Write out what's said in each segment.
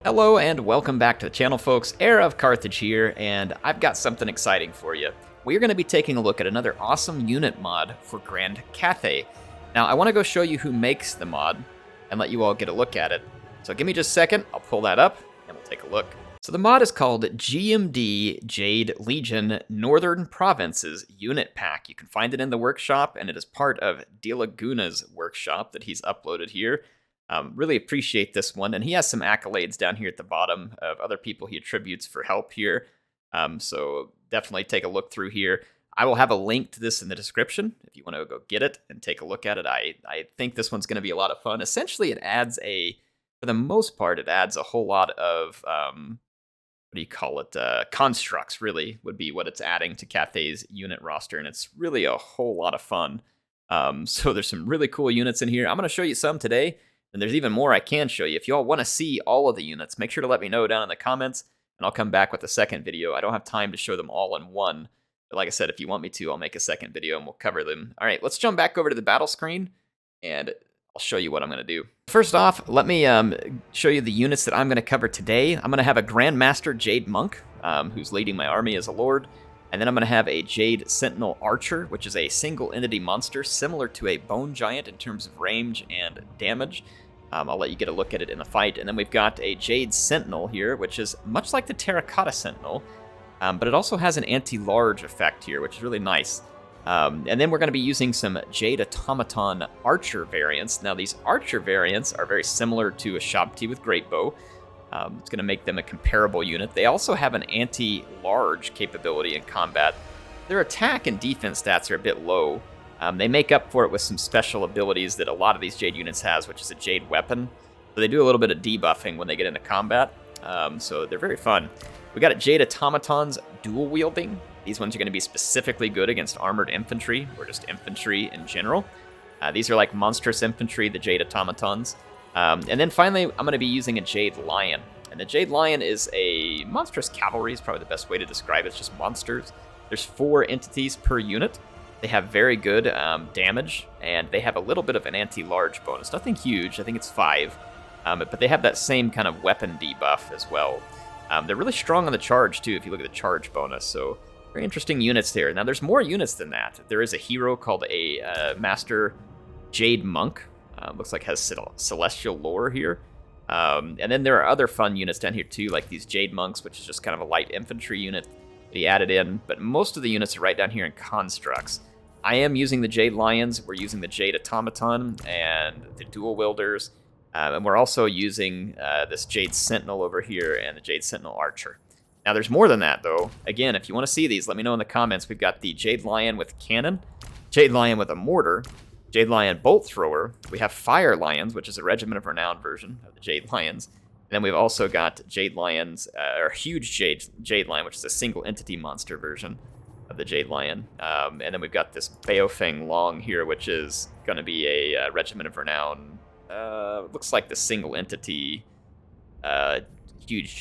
Hello and welcome back to the channel, folks. HeirofCarthage here, and I've got something exciting for you. We're going to be taking a look at another awesome unit mod for Grand Cathay. Now, I want to go show you who makes the mod and let you all get a look at it. So give me just a second, I'll pull that up and we'll take a look. So the mod is called GMD Jade Legion Northern Provinces Unit Pack. You can find it in the workshop, and it is part of dilaguna's workshop that he's uploaded here. Really appreciate this one, and he has some accolades down here at the bottom of other people he attributes for help here. So definitely take a look through here. I will have a link to this in the description if you want to go get it and take a look at it. I think this one's going to be a lot of fun. Essentially, it adds for the most part, it adds a whole lot of, what do you call it? Constructs, really, would be what it's adding to Cathay's unit roster, and it's really a whole lot of fun. So there's some really cool units in here. I'm going to show you some today. And there's even more I can show you. If you all want to see all of the units, make sure to let me know down in the comments, and I'll come back with a second video. I don't have time to show them all in one, but like I said, if you want me to, I'll make a second video and we'll cover them. All right, let's jump back over to the battle screen, and I'll show you what I'm going to do. First off, let me show you the units that I'm going to cover today. I'm going to have a Grandmaster Jade Monk, who's leading my army as a lord. And then I'm going to have a Jade Sentinel Archer, which is a single entity monster similar to a Bone Giant in terms of range and damage. I'll let you get a look at it in the fight. And then we've got a Jade Sentinel here, which is much like the Terracotta Sentinel, but it also has an anti-large effect here, which is really nice. And then we're going to be using some Jade Automaton Archer variants. Now, these Archer variants are very similar to a Shabti with Great Bow. It's going to make them a comparable unit. They also have an anti-large capability in combat. Their attack and defense stats are a bit low. They make up for it with some special abilities that a lot of these Jade units has, which is a Jade weapon. So they do a little bit of debuffing when they get into combat. So they're very fun. We got a Jade Automatons dual wielding. These ones are going to be specifically good against armored infantry, or just infantry in general. These are like monstrous infantry, the Jade Automatons. And then finally, I'm going to be using a Jade Lion. And the Jade Lion is a monstrous cavalry, is probably the best way to describe it. It's just monsters. There's 4 entities per unit. They have very good damage, and they have a little bit of an anti-large bonus. Nothing huge, I think it's 5. But they have that same kind of weapon debuff as well. They're really strong on the charge, too, if you look at the charge bonus. So very interesting units there. Now, there's more units than that. There is a hero called a Master Jade Monk. Looks like has celestial lore here. And then there are other fun units down here too, like these Jade Monks, which is just kind of a light infantry unit that he added in. But most of the units are right down here in constructs. I am using the Jade Lions. We're using the Jade Automaton and the dual wielders. And we're also using this Jade Sentinel over here and the Jade Sentinel Archer. Now there's more than that though. Again, if you want to see these, let me know in the comments. We've got the Jade Lion with cannon, Jade Lion with a mortar, Jade Lion Bolt Thrower. We have Fire Lions, which is a Regiment of Renown version of the Jade Lions. And then we've also got Jade Lions, or Huge Jade Lion, which is a single entity monster version of the Jade Lion. And then we've got this Baofeng Long here, which is going to be a Regiment of Renown. Looks like the single entity Huge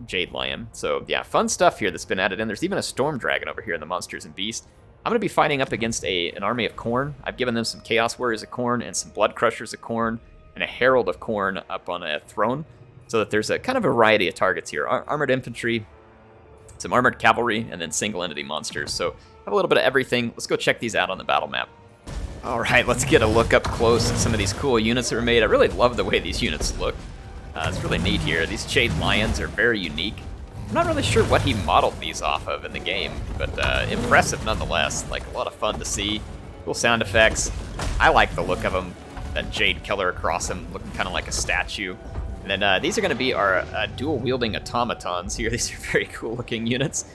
Jade Lion. So yeah, fun stuff here that's been added in. There's even a Storm Dragon over here in the Monsters and Beasts. I'm going to be fighting up against an army of Khorne. I've given them some Chaos Warriors of Khorne and some Blood Crushers of Khorne and a Herald of Khorne up on a throne, so that there's a kind of variety of targets here. Armored infantry, some armored cavalry, and then single entity monsters. So have a little bit of everything. Let's go check these out on the battle map. All right, let's get a look up close at some of these cool units that were made. I really love the way these units look. It's really neat here. These Jade Lions are very unique. I'm not really sure what he modeled these off of in the game, but impressive nonetheless. Like, a lot of fun to see. Cool sound effects. I like the look of him. That Jade Killer across him, looking kind of like a statue. And then these are going to be our dual-wielding automatons here. These are very cool-looking units.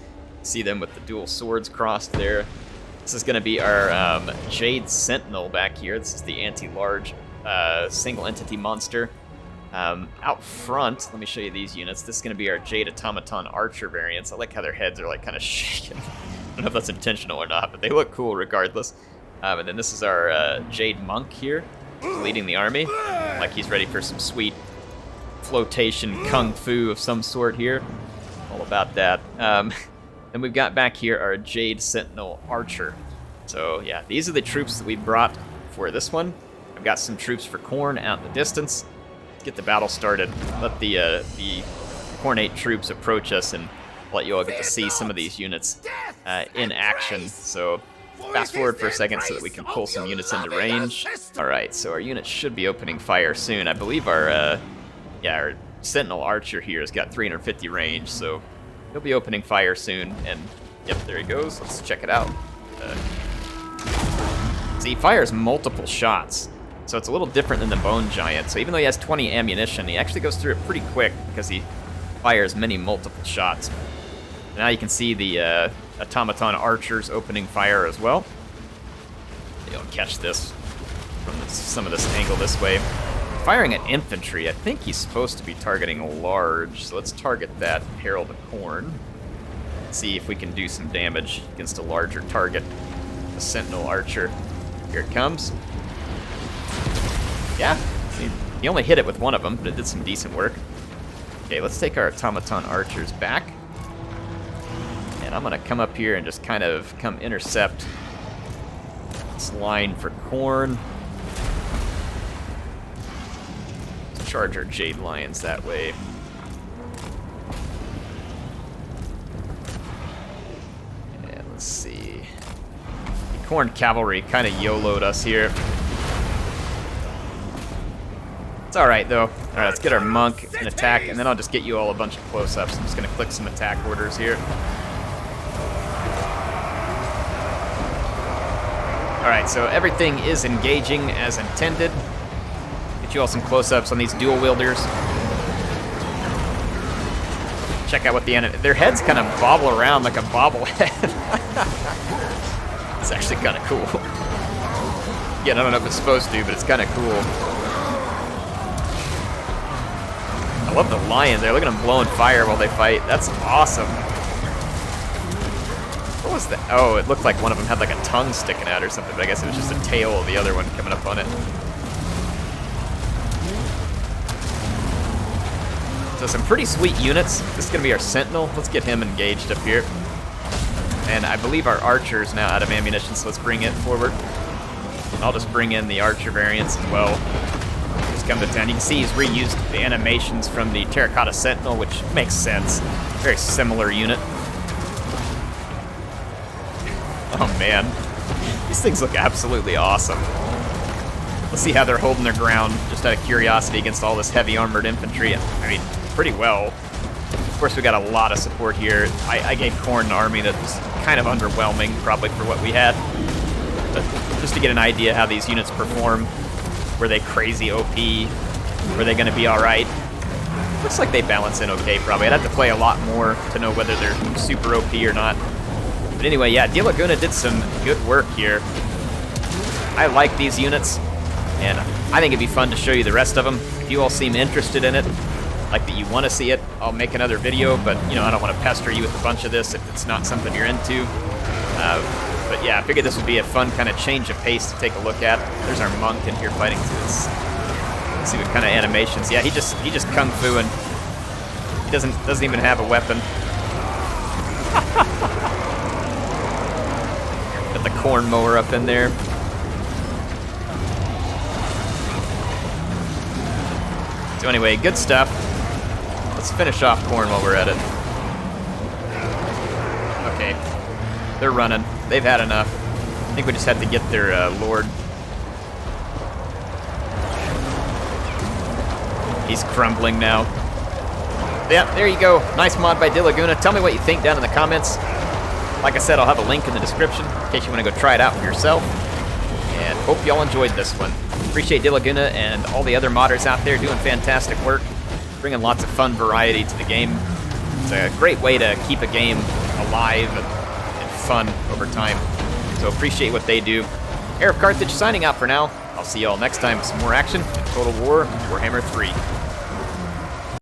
See them with the dual swords crossed there. This is going to be our Jade Sentinel back here. This is the anti-large single-entity monster. Out front, let me show you these units. This is going to be our Jade Automaton Archer variants. I like how their heads are like kind of shaking. I don't know if that's intentional or not, but they look cool regardless. And then this is our Jade Monk here, leading the army. Like he's ready for some sweet flotation kung fu of some sort here. All about that. Then we've got back here our Jade Sentinel Archer. So yeah, these are the troops that we brought for this one. I've got some troops for Khorne out in the distance. get the battle started. Let the Cornate troops approach us, and let you all get to see some of these units in action. So fast forward for a second so that we can pull some units into range. Alright, so our units should be opening fire soon. I believe our Sentinel Archer here has got 350 range, so he'll be opening fire soon. And yep, there he goes. Let's check it out. See, he fires multiple shots, so it's a little different than the Bone Giant. So even though he has 20 ammunition, he actually goes through it pretty quick because he fires multiple shots. Now you can see the Automaton Archers opening fire as well. You'll catch this from some of this angle this way. Firing at infantry, I think he's supposed to be targeting a large, so let's target that Herald of Corn. See if we can do some damage against a larger target. The Sentinel Archer. Here it comes. Yeah, he only hit it with one of them, but it did some decent work. Okay, let's take our Automaton Archers back. And I'm going to come up here and just kind of come intercept this line for Corn. Let's charge our Jade Lions that way. And let's see. The Corn Cavalry kind of YOLO'd us here. It's alright though. Alright, let's get our Monk and attack, and then I'll just get you all a bunch of close-ups. I'm just going to click some attack orders here. Alright, so everything is engaging as intended. Get you all some close-ups on these dual wielders. Check out what the enemy... Their heads kind of bobble around like a bobblehead. It's actually kind of cool. Again, I don't know if it's supposed to, but it's kind of cool. I love the lions there. Look at them blowing fire while they fight. That's awesome. What was that? Oh, it looked like one of them had like a tongue sticking out or something, but I guess it was just the tail of the other one coming up on it. So some pretty sweet units. This is going to be our Sentinel. Let's get him engaged up here. And I believe our Archer's now out of ammunition, so let's bring it forward. I'll just bring in the Archer variants as well. Just come to town. You can see he's reused the animations from the Terracotta Sentinel, which makes sense. Very similar unit. Oh man, these things look absolutely awesome. Let's see how they're holding their ground, just out of curiosity, against all this heavy armored infantry. I mean, pretty well. Of course, we got a lot of support here. I gave Corn an army that was kind of underwhelming, probably for what we had. But just to get an idea how these units perform. Were they crazy OP? Were they going to be alright? Looks like they balance in okay, probably. I'd have to play a lot more to know whether they're super OP or not. But anyway, yeah, dilaguna did some good work here. I like these units, and I think it'd be fun to show you the rest of them. If you all seem interested in it, like that you want to see it, I'll make another video, but you know, I don't want to pester you with a bunch of this if it's not something you're into. But yeah, I figured this would be a fun kind of change of pace to take a look at. There's our Monk in here fighting through this. Let's see what kind of animations. Yeah, he just kung fu, and he doesn't even have a weapon. Got the corn mower up in there. So anyway, good stuff. Let's finish off Corn while we're at it. Okay, they're running. They've had enough. I think we just have to get their Lord. He's crumbling now. Yeah, there you go. Nice mod by dilaguna. Tell me what you think down in the comments. Like I said, I'll have a link in the description in case you want to go try it out for yourself. And hope y'all enjoyed this one. Appreciate dilaguna and all the other modders out there doing fantastic work, bringing lots of fun variety to the game. It's a great way to keep a game alive and fun over time. So appreciate what they do. HeirofCarthage signing out for now. I'll see y'all next time with some more action in Total War Warhammer 3.